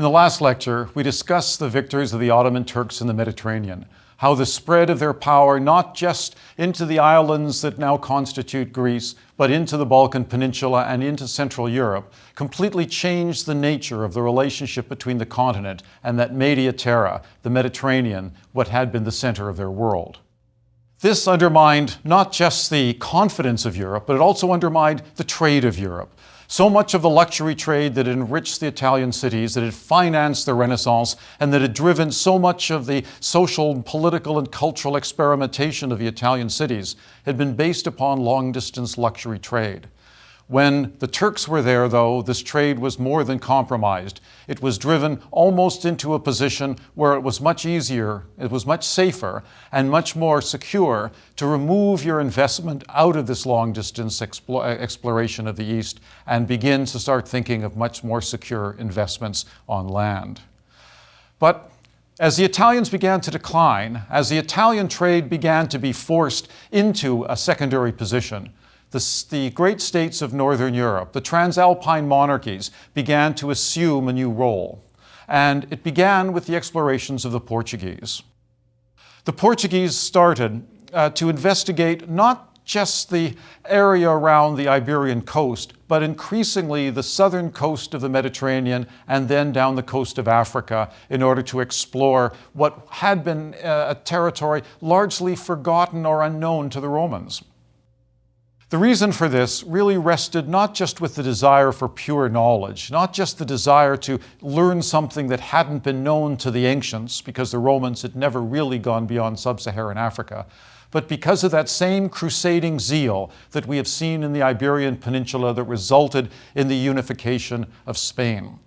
the last lecture, we discussed the victories of the Ottoman Turks in the Mediterranean, how the spread of their power not just into the islands that now constitute Greece, but into the Balkan Peninsula and into Central Europe, completely changed the nature of the relationship between the continent and that media terra, the Mediterranean, what had been the center of their world. This undermined not just the confidence of Europe, but it also undermined the trade of Europe. So much of the luxury trade that had enriched the Italian cities, that had financed the Renaissance, and that had driven so much of the social, political, and cultural experimentation of the Italian cities had been based upon long-distance luxury trade. When the Turks were there, though, this trade was more than compromised. It was driven almost into a position where it was much easier, it was much safer, and much more secure to remove your investment out of this long-distance exploration of the East and begin to start thinking of much more secure investments on land. But as the Italians began to decline, as the Italian trade began to be forced into a secondary position, the great states of Northern Europe, the Transalpine monarchies, began to assume a new role. And it began with the explorations of the Portuguese. The Portuguese started to investigate not just the area around the Iberian coast, but increasingly the southern coast of the Mediterranean and then down the coast of Africa in order to explore what had been a territory largely forgotten or unknown to the Romans. The reason for this really rested not just with the desire for pure knowledge, not just the desire to learn something that hadn't been known to the ancients, because the Romans had never really gone beyond sub-Saharan Africa, but because of that same crusading zeal that we have seen in the Iberian Peninsula that resulted in the unification of Spain.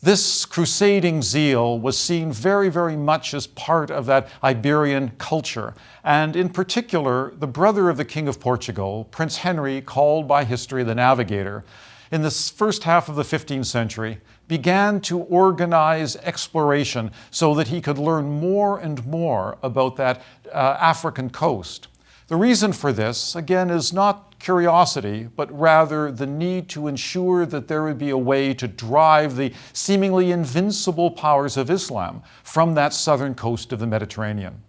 This crusading zeal was seen very, very much as part of that Iberian culture. And in particular, the brother of the King of Portugal, Prince Henry, called by history the Navigator, in the first half of the 15th century, began to organize exploration so that he could learn more and more about that African coast. The reason for this, again, is not curiosity, but rather the need to ensure that there would be a way to drive the seemingly invincible powers of Islam from that southern coast of the Mediterranean.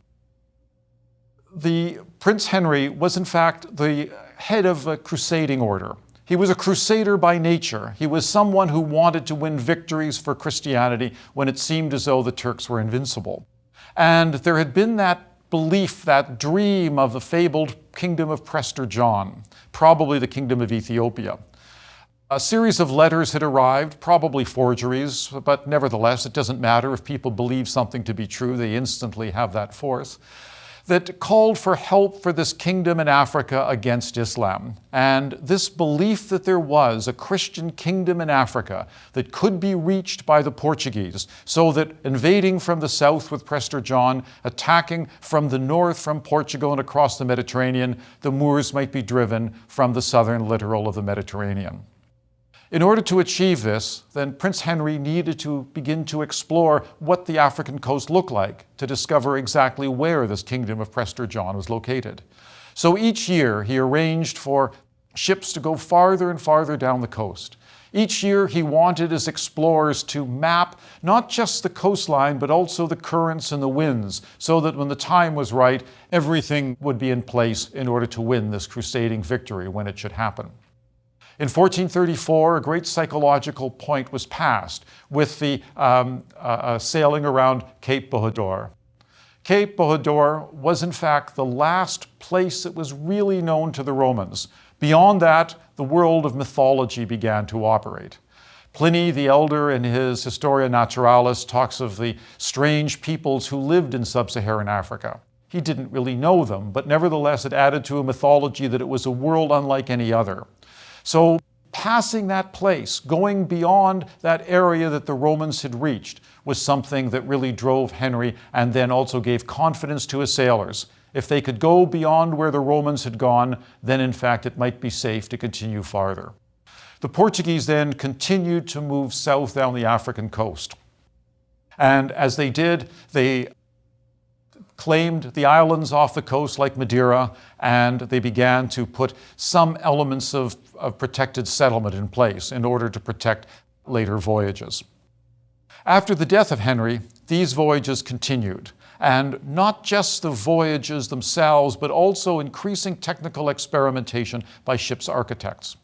The Prince Henry was, in fact, the head of a crusading order. He was a crusader by nature. He was someone who wanted to win victories for Christianity when it seemed as though the Turks were invincible. And there had been that belief, that dream of the fabled kingdom of Prester John, probably the kingdom of Ethiopia. A series of letters had arrived, probably forgeries, but nevertheless, it doesn't matter. If people believe something to be true, they instantly have that force, that called for help for this kingdom in Africa against Islam. And this belief that there was a Christian kingdom in Africa that could be reached by the Portuguese, so that invading from the south with Prester John, attacking from the north from Portugal and across the Mediterranean, the Moors might be driven from the southern littoral of the Mediterranean. In order to achieve this, then Prince Henry needed to begin to explore what the African coast looked like to discover exactly where this kingdom of Prester John was located. So each year he arranged for ships to go farther and farther down the coast. Each year he wanted his explorers to map not just the coastline, but also the currents and the winds, so that when the time was right, everything would be in place in order to win this crusading victory when it should happen. In 1434, a great psychological point was passed with the sailing around Cape Bojador. Cape Bojador was in fact the last place that was really known to the Romans. Beyond that, the world of mythology began to operate. Pliny the Elder, in his Historia Naturalis, talks of the strange peoples who lived in sub-Saharan Africa. He didn't really know them, but nevertheless it added to a mythology that it was a world unlike any other. So passing that place, going beyond that area that the Romans had reached, was something that really drove Henry and then also gave confidence to his sailors. If they could go beyond where the Romans had gone, then in fact it might be safe to continue farther. The Portuguese then continued to move south down the African coast. And as they did, they claimed the islands off the coast like Madeira, and they began to put some elements of protected settlement in place in order to protect later voyages. After the death of Henry, these voyages continued, and not just the voyages themselves, but also increasing technical experimentation by ship's architects.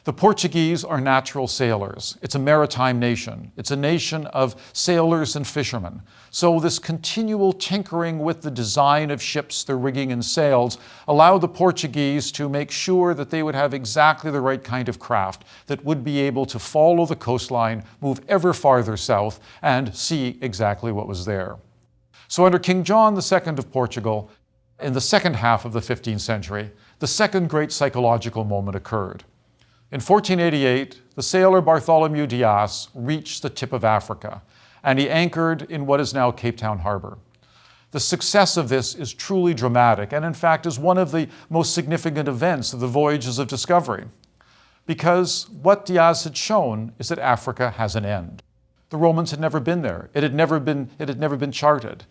The Portuguese are natural sailors. It's a maritime nation. It's a nation of sailors and fishermen. So this continual tinkering with the design of ships, their rigging and sails, allowed the Portuguese to make sure that they would have exactly the right kind of craft that would be able to follow the coastline, move ever farther south, and see exactly what was there. So under King John II of Portugal, in the second half of the 15th century, the second great psychological moment occurred. In 1488, the sailor Bartholomew Dias reached the tip of Africa, and he anchored in what is now Cape Town Harbor. The success of this is truly dramatic, and in fact is one of the most significant events of the voyages of discovery. Because what Dias had shown is that Africa has an end. The Romans had never been there. It had never been charted.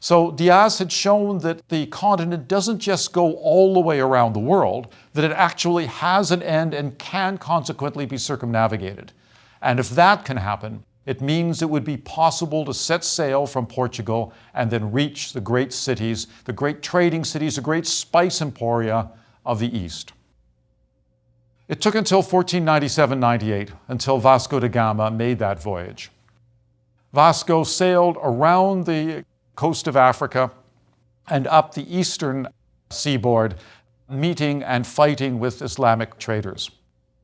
So Dias had shown that the continent doesn't just go all the way around the world, that it actually has an end and can consequently be circumnavigated. And if that can happen, it means it would be possible to set sail from Portugal and then reach the great cities, the great trading cities, the great spice emporia of the East. It took until 1497-98 until Vasco da Gama made that voyage. Vasco sailed around the coast of Africa and up the eastern seaboard, meeting and fighting with Islamic traders.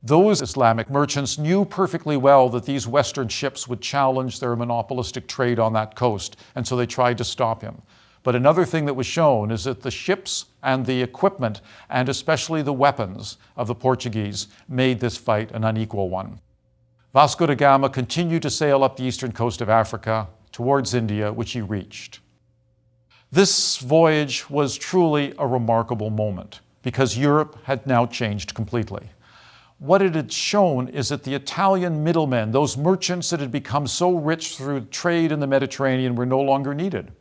Those Islamic merchants knew perfectly well that these Western ships would challenge their monopolistic trade on that coast, and so they tried to stop him. But another thing that was shown is that the ships and the equipment, and especially the weapons of the Portuguese, made this fight an unequal one. Vasco da Gama continued to sail up the eastern coast of Africa towards India, which he reached. This voyage was truly a remarkable moment because Europe had now changed completely. What it had shown is that the Italian middlemen, those merchants that had become so rich through trade in the Mediterranean, were no longer needed.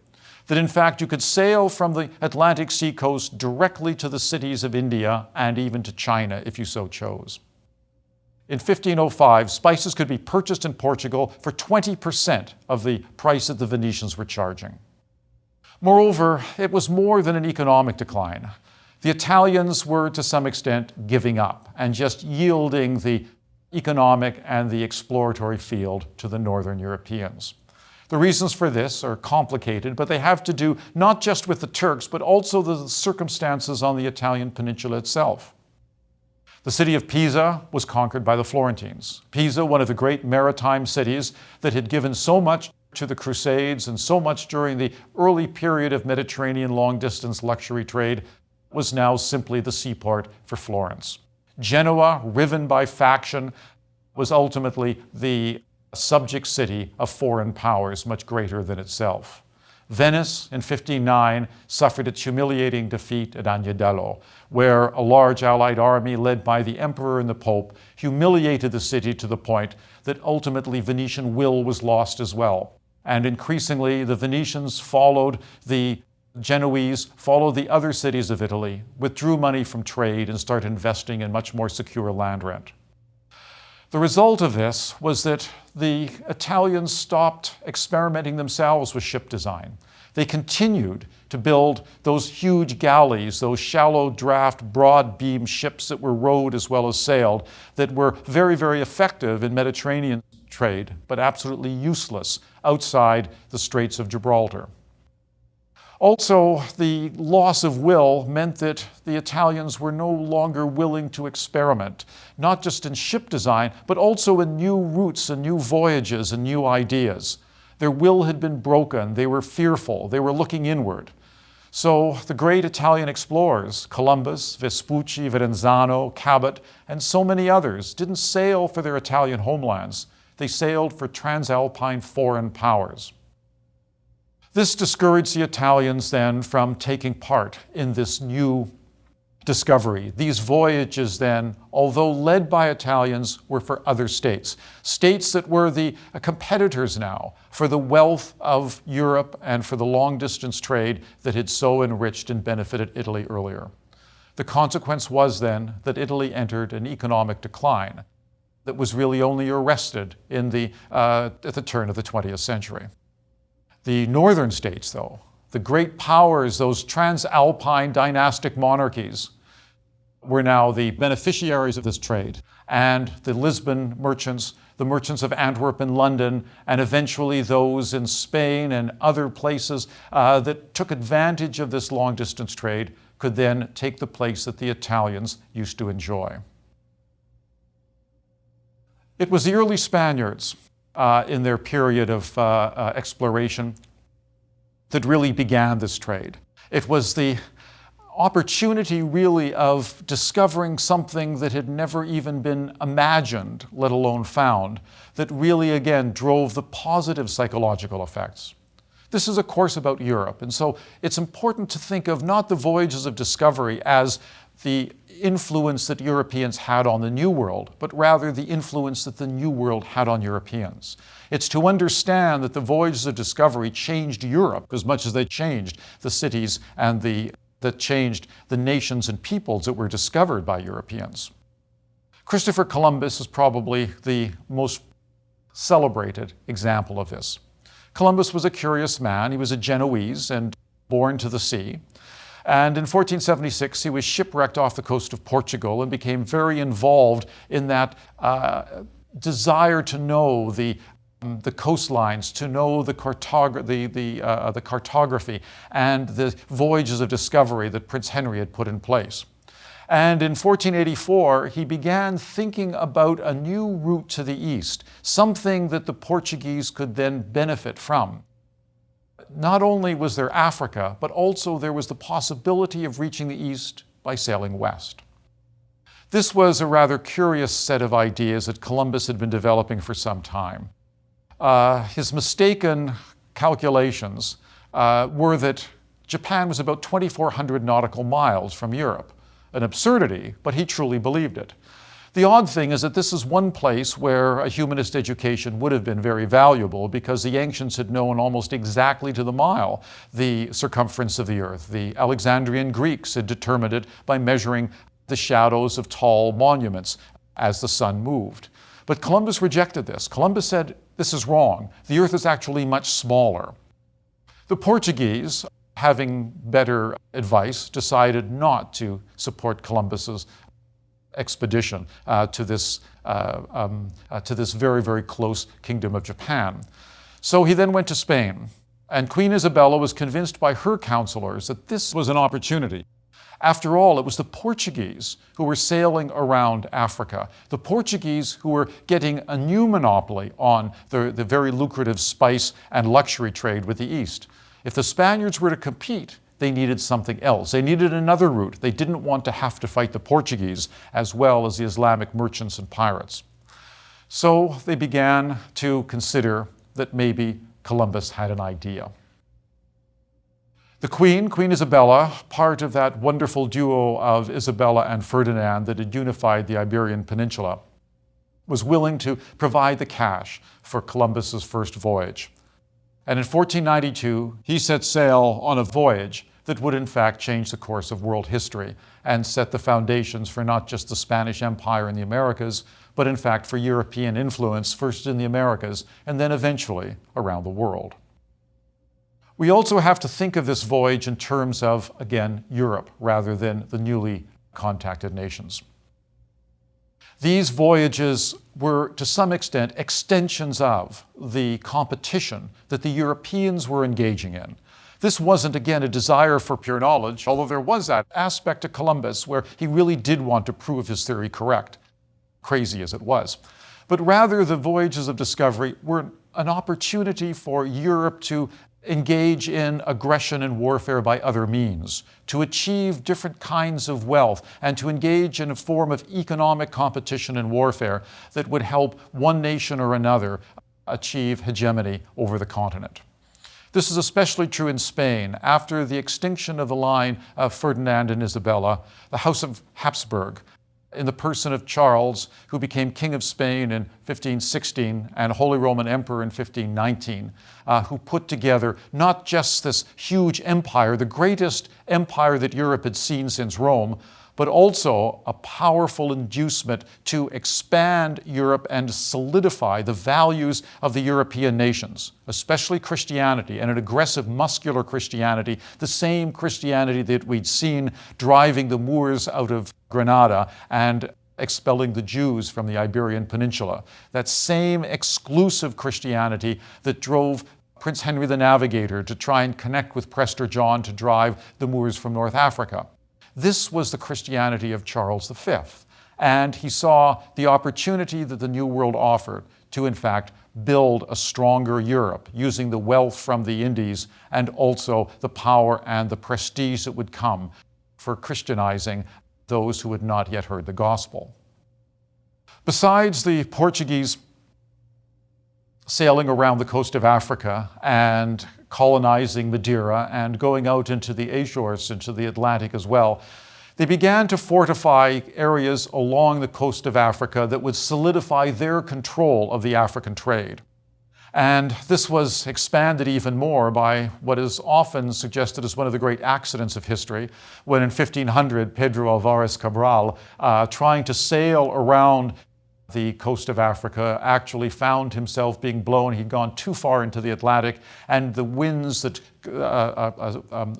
That in fact you could sail from the Atlantic Sea coast directly to the cities of India and even to China if you so chose. In 1505, spices could be purchased in Portugal for 20% of the price that the Venetians were charging. Moreover, it was more than an economic decline. The Italians were, to some extent, giving up and just yielding the economic and the exploratory field to the Northern Europeans. The reasons for this are complicated, but they have to do not just with the Turks, but also the circumstances on the Italian peninsula itself. The city of Pisa was conquered by the Florentines. Pisa, one of the great maritime cities that had given so much to the Crusades and so much during the early period of Mediterranean long-distance luxury trade, was now simply the seaport for Florence. Genoa, riven by faction, was ultimately the subject city of foreign powers much greater than itself. Venice, in 1509, suffered its humiliating defeat at Agnadello, where a large Allied army led by the Emperor and the Pope humiliated the city to the point that ultimately Venetian will was lost as well. And increasingly, the Venetians followed the Genoese, followed the other cities of Italy, withdrew money from trade, and started investing in much more secure land rent. The result of this was that the Italians stopped experimenting themselves with ship design. They continued to build those huge galleys, those shallow draft, broad beam ships that were rowed as well as sailed, that were very, very effective in Mediterranean trade, but absolutely useless outside the Straits of Gibraltar. Also, the loss of will meant that the Italians were no longer willing to experiment, not just in ship design, but also in new routes and new voyages and new ideas. Their will had been broken. They were fearful. They were looking inward. So the great Italian explorers, Columbus, Vespucci, Verenzano, Cabot, and so many others, didn't sail for their Italian homelands. They sailed for transalpine foreign powers. This discouraged the Italians then from taking part in this new discovery. These voyages then, although led by Italians, were for other states. States that were the competitors now for the wealth of Europe and for the long-distance trade that had so enriched and benefited Italy earlier. The consequence was then that Italy entered an economic decline. that was really only arrested at the turn of the 20th century. The northern states, though, the great powers, those transalpine dynastic monarchies, were now the beneficiaries of this trade. And the Lisbon merchants, the merchants of Antwerp and London, and eventually those in Spain and other places that took advantage of this long-distance trade, could then take the place that the Italians used to enjoy. It was the early Spaniards in their period of exploration that really began this trade. It was the opportunity really of discovering something that had never even been imagined, let alone found, that really again drove the positive psychological effects. This is a course about Europe, and so it's important to think of not the voyages of discovery as the influence that Europeans had on the New World, but rather the influence that the New World had on Europeans. It's to understand that the voyages of discovery changed Europe as much as they changed the cities and that changed the nations and peoples that were discovered by Europeans. Christopher Columbus is probably the most celebrated example of this. Columbus was a curious man. He was a Genoese and born to the sea. And in 1476, he was shipwrecked off the coast of Portugal and became very involved in that desire to know the coastlines, to know the cartography and the voyages of discovery that Prince Henry had put in place. And in 1484, he began thinking about a new route to the east, something that the Portuguese could then benefit from. Not only was there Africa, but also there was the possibility of reaching the east by sailing west. This was a rather curious set of ideas that Columbus had been developing for some time. His mistaken calculations were that Japan was about 2,400 nautical miles from Europe. An absurdity, but he truly believed it. The odd thing is that this is one place where a humanist education would have been very valuable because the ancients had known almost exactly to the mile the circumference of the earth. The Alexandrian Greeks had determined it by measuring the shadows of tall monuments as the sun moved. But Columbus rejected this. Columbus said, this is wrong. The earth is actually much smaller. The Portuguese, having better advice, decided not to support Columbus's expedition to this very, very close kingdom of Japan. So he then went to Spain, and Queen Isabella was convinced by her counselors that this was an opportunity. After all, it was the Portuguese who were sailing around Africa, the Portuguese who were getting a new monopoly on the very lucrative spice and luxury trade with the East. If the Spaniards were to compete, they needed something else. They needed another route. They didn't want to have to fight the Portuguese as well as the Islamic merchants and pirates. So they began to consider that maybe Columbus had an idea. The Queen Isabella, part of that wonderful duo of Isabella and Ferdinand that had unified the Iberian Peninsula, was willing to provide the cash for Columbus's first voyage. And in 1492, he set sail on a voyage that would in fact change the course of world history and set the foundations for not just the Spanish Empire in the Americas, but in fact for European influence, first in the Americas and then eventually around the world. We also have to think of this voyage in terms of, again, Europe rather than the newly contacted nations. These voyages were, to some extent, extensions of the competition that the Europeans were engaging in. This wasn't, again, a desire for pure knowledge, although there was that aspect to Columbus where he really did want to prove his theory correct, crazy as it was. But rather, the voyages of discovery were an opportunity for Europe to engage in aggression and warfare by other means, to achieve different kinds of wealth, and to engage in a form of economic competition and warfare that would help one nation or another achieve hegemony over the continent. This is especially true in Spain. After the extinction of the line of Ferdinand and Isabella, the House of Habsburg, in the person of Charles, who became King of Spain in 1516 and Holy Roman Emperor in 1519, who put together not just this huge empire, the greatest empire that Europe had seen since Rome, but also a powerful inducement to expand Europe and solidify the values of the European nations, especially Christianity, and an aggressive, muscular Christianity, the same Christianity that we'd seen driving the Moors out of Granada and expelling the Jews from the Iberian Peninsula. That same exclusive Christianity that drove Prince Henry the Navigator to try and connect with Prester John to drive the Moors from North Africa. This was the Christianity of Charles V, and he saw the opportunity that the New World offered to, in fact, build a stronger Europe, using the wealth from the Indies and also the power and the prestige that would come for Christianizing those who had not yet heard the gospel. Besides the Portuguese sailing around the coast of Africa and colonizing Madeira and going out into the Azores, into the Atlantic as well, they began to fortify areas along the coast of Africa that would solidify their control of the African trade. And this was expanded even more by what is often suggested as one of the great accidents of history, when in 1500, Pedro Alvarez Cabral, trying to sail around the coast of Africa, actually found himself being blown. He'd gone too far into the Atlantic, and the winds that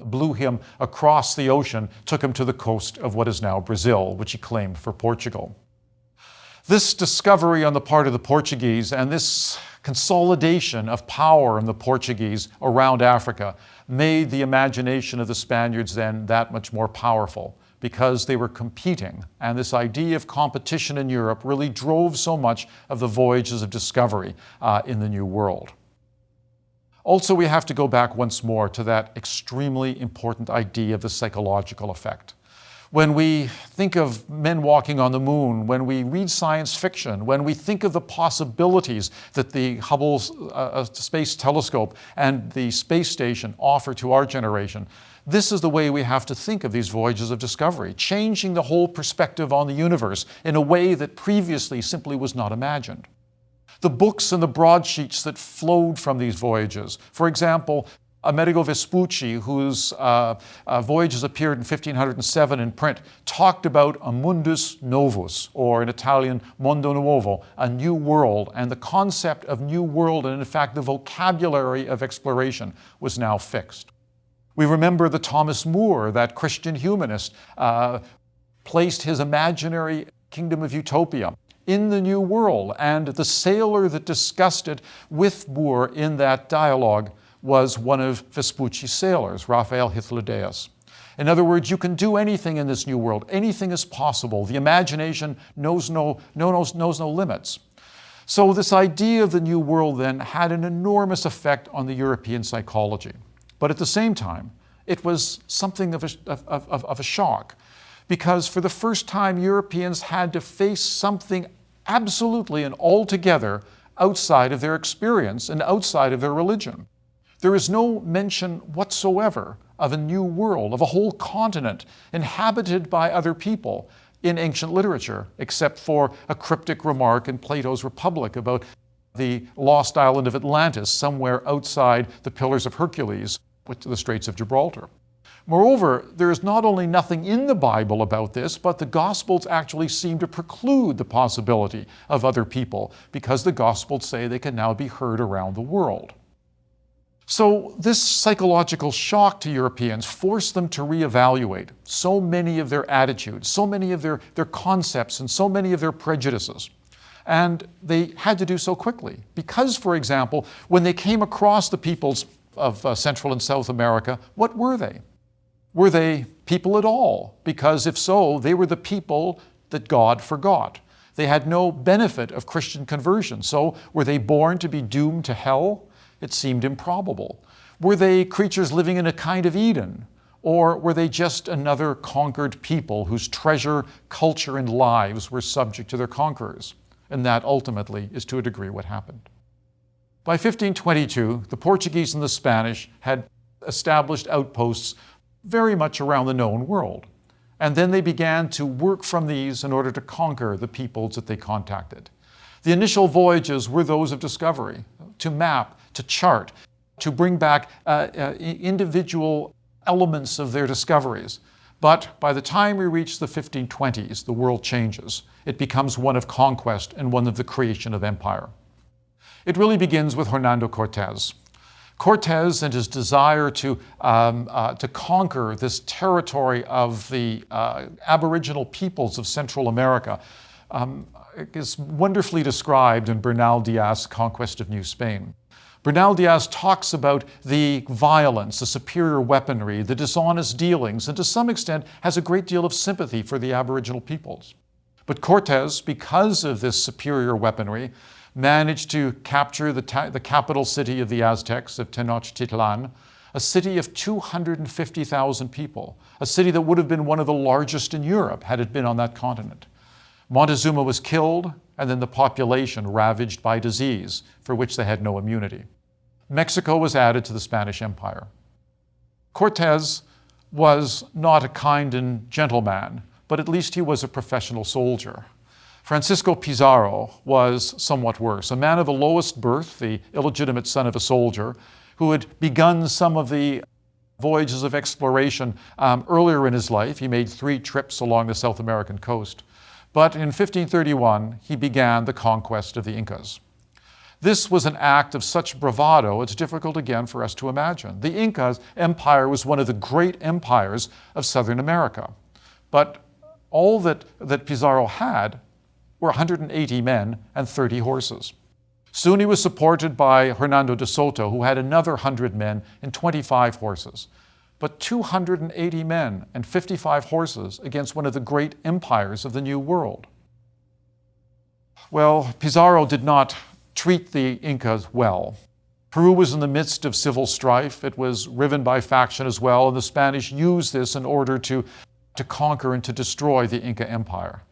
blew him across the ocean took him to the coast of what is now Brazil, which he claimed for Portugal. This discovery on the part of the Portuguese and this consolidation of power in the Portuguese around Africa made the imagination of the Spaniards then that much more powerful, because they were competing. And this idea of competition in Europe really drove so much of the voyages of discovery in the New World. Also, we have to go back once more to that extremely important idea of the psychological effect. When we think of men walking on the moon, when we read science fiction, when we think of the possibilities that the Hubble Space Telescope and the space station offer to our generation, this is the way we have to think of these voyages of discovery, changing the whole perspective on the universe in a way that previously simply was not imagined. The books and the broadsheets that flowed from these voyages, for example, Amerigo Vespucci, whose voyages appeared in 1507 in print, talked about a mundus novus, or in Italian, mondo nuovo, a new world, and the concept of new world, and in fact the vocabulary of exploration, was now fixed. We remember that Thomas More, that Christian humanist, placed his imaginary kingdom of utopia in the New World, and the sailor that discussed it with More in that dialogue was one of Vespucci's sailors, Raphael Hythlodaeus. In other words, you can do anything in this new world. Anything is possible. The imagination knows no limits. So this idea of the new world then had an enormous effect on the European psychology. But at the same time, it was something of a shock, because for the first time, Europeans had to face something absolutely and altogether outside of their experience and outside of their religion. There is no mention whatsoever of a new world, of a whole continent inhabited by other people in ancient literature, except for a cryptic remark in Plato's Republic about the lost island of Atlantis, somewhere outside the Pillars of Hercules, with the Straits of Gibraltar. Moreover, there is not only nothing in the Bible about this, but the Gospels actually seem to preclude the possibility of other people, because the Gospels say they can now be heard around the world. So this psychological shock to Europeans forced them to reevaluate so many of their attitudes, so many of their concepts, and so many of their prejudices. And they had to do so quickly, because, for example, when they came across the peoples of Central and South America, what were they? Were they people at all? Because if so, they were the people that God forgot. They had no benefit of Christian conversion. So were they born to be doomed to hell? It seemed improbable. Were they creatures living in a kind of Eden? Or were they just another conquered people whose treasure, culture, and lives were subject to their conquerors? And that ultimately is to a degree what happened. By 1522, the Portuguese and the Spanish had established outposts very much around the known world. And then they began to work from these in order to conquer the peoples that they contacted. The initial voyages were those of discovery, to map, to chart, to bring back individual elements of their discoveries. But by the time we reach the 1520s, the world changes. It becomes one of conquest and one of the creation of empire. It really begins with Hernando Cortés. Cortés and his desire to conquer this territory of the Aboriginal peoples of Central America is wonderfully described in Bernal Diaz's Conquest of New Spain. Bernal Diaz talks about the violence, the superior weaponry, the dishonest dealings, and to some extent has a great deal of sympathy for the Aboriginal peoples. But Cortés, because of this superior weaponry, managed to capture the capital city of the Aztecs, of Tenochtitlan, a city of 250,000 people, a city that would have been one of the largest in Europe had it been on that continent. Montezuma was killed, and then the population ravaged by disease, for which they had no immunity. Mexico was added to the Spanish Empire. Cortés was not a kind and gentle man, but at least he was a professional soldier. Francisco Pizarro was somewhat worse, a man of the lowest birth, the illegitimate son of a soldier, who had begun some of the voyages of exploration earlier in his life. He made 3 trips along the South American coast. But in 1531, he began the conquest of the Incas. This was an act of such bravado, it's difficult again for us to imagine. The Incas empire was one of the great empires of Southern America. But all that Pizarro had were 180 men and 30 horses. Soon he was supported by Hernando de Soto, who had another 100 men and 25 horses. But 280 men and 55 horses against one of the great empires of the New World. Well, Pizarro did not treat the Incas well. Peru was in the midst of civil strife. It was riven by faction as well, and the Spanish used this in order to conquer and to destroy the Inca Empire.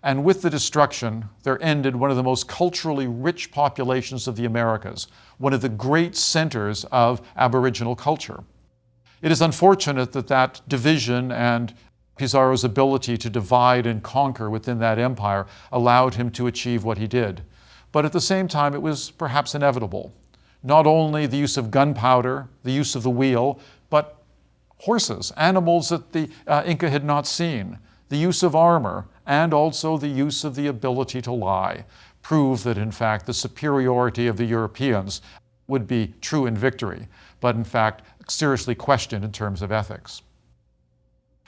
And with the destruction, there ended one of the most culturally rich populations of the Americas, one of the great centers of Aboriginal culture. It is unfortunate that that division and Pizarro's ability to divide and conquer within that empire allowed him to achieve what he did. But at the same time, it was perhaps inevitable. Not only the use of gunpowder, the use of the wheel, but horses, animals that the Inca had not seen, the use of armor, and also the use of the ability to lie, prove that in fact the superiority of the Europeans would be true in victory, but in fact seriously questioned in terms of ethics.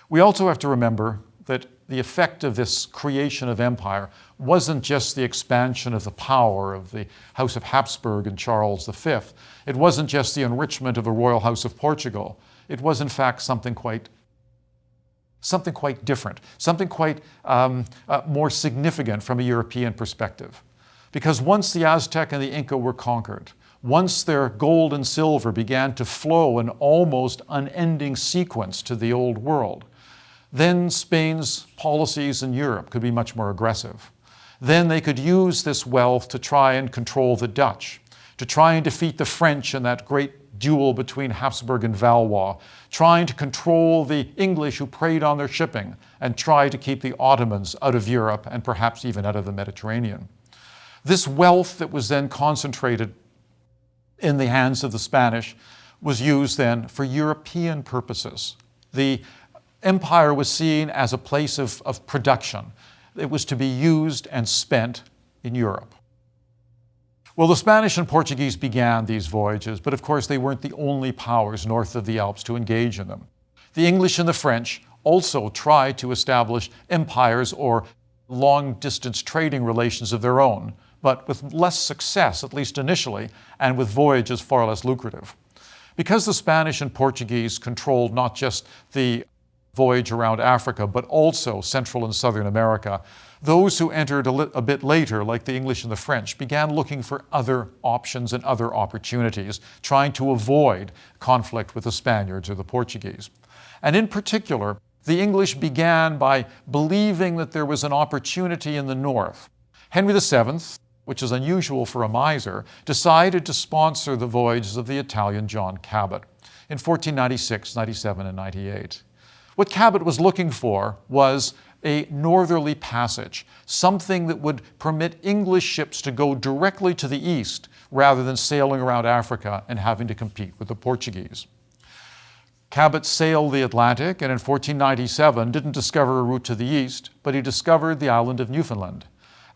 We also have to remember that the effect of this creation of empire wasn't just the expansion of the power of the House of Habsburg and Charles V. It wasn't just the enrichment of the Royal House of Portugal. It was in fact something quite different, something quite more significant from a European perspective. Because once the Aztec and the Inca were conquered, once their gold and silver began to flow in almost unending sequence to the old world, then Spain's policies in Europe could be much more aggressive. Then they could use this wealth to try and control the Dutch, to try and defeat the French in that great duel between Habsburg and Valois, trying to control the English who preyed on their shipping and try to keep the Ottomans out of Europe and perhaps even out of the Mediterranean. This wealth that was then concentrated in the hands of the Spanish was used then for European purposes. The empire was seen as a place of production. It was to be used and spent in Europe. Well, the Spanish and Portuguese began these voyages, but of course they weren't the only powers north of the Alps to engage in them. The English and the French also tried to establish empires or long-distance trading relations of their own, but with less success, at least initially, and with voyages far less lucrative. Because the Spanish and Portuguese controlled not just the voyage around Africa, but also Central and Southern America, those who entered a bit later, like the English and the French, began looking for other options and other opportunities, trying to avoid conflict with the Spaniards or the Portuguese. And in particular, the English began by believing that there was an opportunity in the north. Henry VII, which is unusual for a miser, decided to sponsor the voyages of the Italian John Cabot in 1496, 97, and 98. What Cabot was looking for was a northerly passage, something that would permit English ships to go directly to the east rather than sailing around Africa and having to compete with the Portuguese. Cabot sailed the Atlantic and in 1497 didn't discover a route to the east, but he discovered the island of Newfoundland.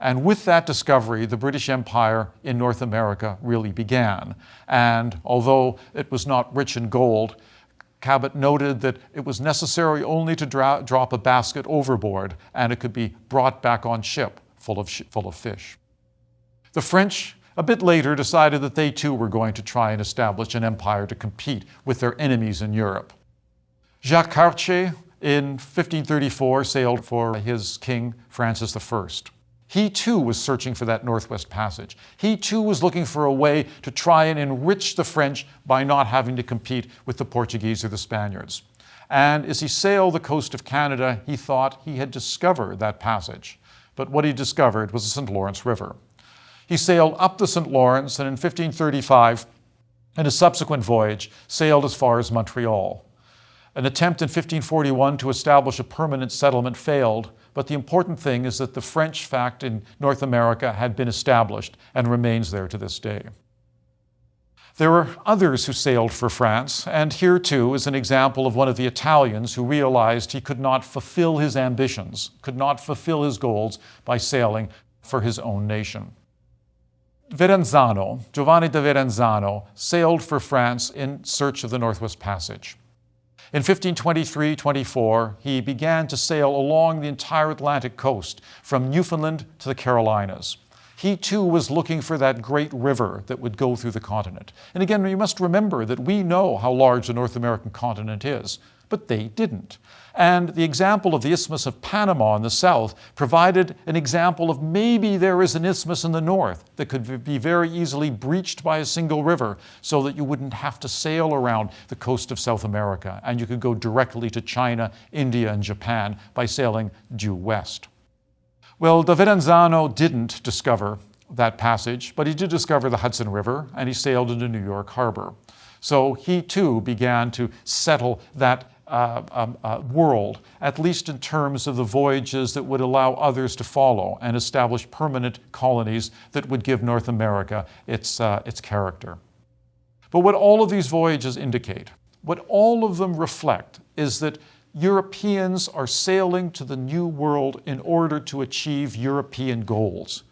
And with that discovery, the British Empire in North America really began. And although it was not rich in gold, Cabot noted that it was necessary only to drop a basket overboard and it could be brought back on ship full of fish. The French, a bit later, decided that they too were going to try and establish an empire to compete with their enemies in Europe. Jacques Cartier in 1534 sailed for his king Francis I. He too was searching for that Northwest Passage. He too was looking for a way to try and enrich the French by not having to compete with the Portuguese or the Spaniards. And as he sailed the coast of Canada, he thought he had discovered that passage. But what he discovered was the St. Lawrence River. He sailed up the St. Lawrence and in 1535, in a subsequent voyage, sailed as far as Montreal. An attempt in 1541 to establish a permanent settlement failed, but the important thing is that the French fact in North America had been established and remains there to this day. There were others who sailed for France, and here too is an example of one of the Italians who realized he could not fulfill his ambitions, could not fulfill his goals by sailing for his own nation. Verenzano, Giovanni da Verenzano, sailed for France in search of the Northwest Passage. In 1523-24, he began to sail along the entire Atlantic coast, from Newfoundland to the Carolinas. He too was looking for that great river that would go through the continent. And again, you must remember that we know how large the North American continent is, but they didn't. And the example of the Isthmus of Panama in the south provided an example of maybe there is an isthmus in the north that could be very easily breached by a single river so that you wouldn't have to sail around the coast of South America and you could go directly to China, India, and Japan by sailing due west. Well, da Verenzano didn't discover that passage, but he did discover the Hudson River and he sailed into New York Harbor. So he too began to settle that world, at least in terms of the voyages that would allow others to follow and establish permanent colonies that would give North America its character. But what all of these voyages indicate, what all of them reflect, is that Europeans are sailing to the New World in order to achieve European goals.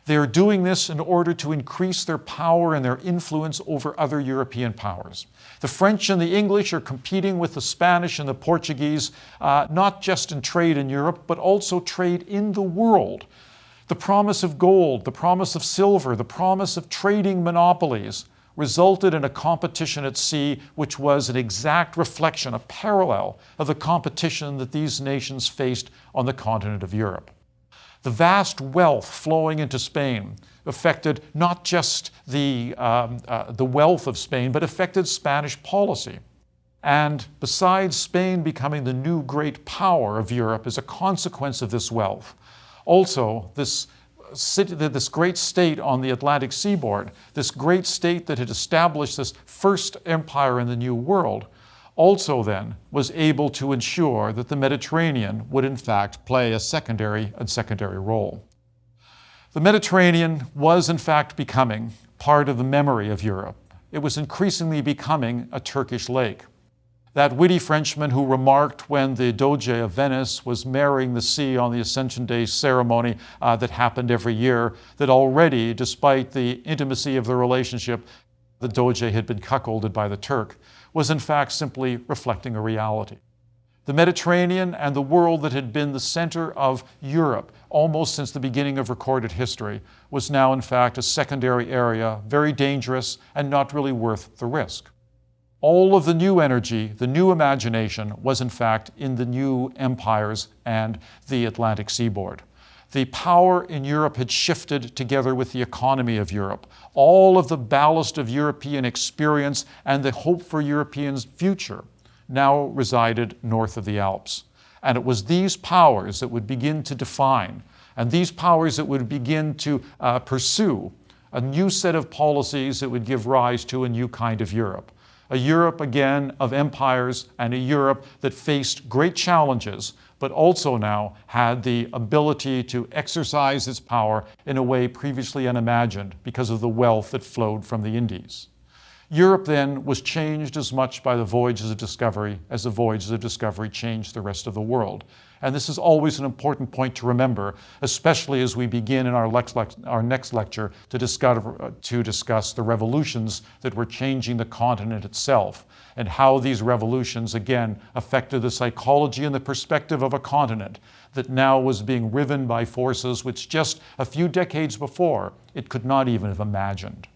They are doing this in order to increase their power and their influence over other European powers. The French and the English are competing with the Spanish and the Portuguese, not just in trade in Europe, but also trade in the world. The promise of gold, the promise of silver, the promise of trading monopolies resulted in a competition at sea which was an exact reflection, a parallel of the competition that these nations faced on the continent of Europe. The vast wealth flowing into Spain affected not just the wealth of Spain, but affected Spanish policy. And besides Spain becoming the new great power of Europe as a consequence of this wealth, also this great state on the Atlantic seaboard, this great state that had established this first empire in the New World, also then was able to ensure that the Mediterranean would in fact play a secondary role. The Mediterranean was in fact becoming part of the memory of Europe. It was increasingly becoming a Turkish lake. That witty Frenchman who remarked when the Doge of Venice was marrying the sea on the Ascension Day ceremony that happened every year, that already, despite the intimacy of the relationship, the Doge had been cuckolded by the Turk, was in fact simply reflecting a reality. The Mediterranean and the world that had been the center of Europe almost since the beginning of recorded history was now in fact a secondary area, very dangerous and not really worth the risk. All of the new energy, the new imagination was in fact in the new empires and the Atlantic seaboard. The power in Europe had shifted together with the economy of Europe. All of the ballast of European experience and the hope for Europeans' future now resided north of the Alps. And it was these powers that would begin to define, and these powers that would begin to pursue a new set of policies that would give rise to a new kind of Europe. A Europe, again, of empires, and a Europe that faced great challenges, but also now had the ability to exercise its power in a way previously unimagined because of the wealth that flowed from the Indies. Europe then was changed as much by the voyages of discovery as the voyages of discovery changed the rest of the world. And this is always an important point to remember, especially as we begin in our next lecture to discuss the revolutions that were changing the continent itself, and how these revolutions, again, affected the psychology and the perspective of a continent that now was being riven by forces which just a few decades before it could not even have imagined.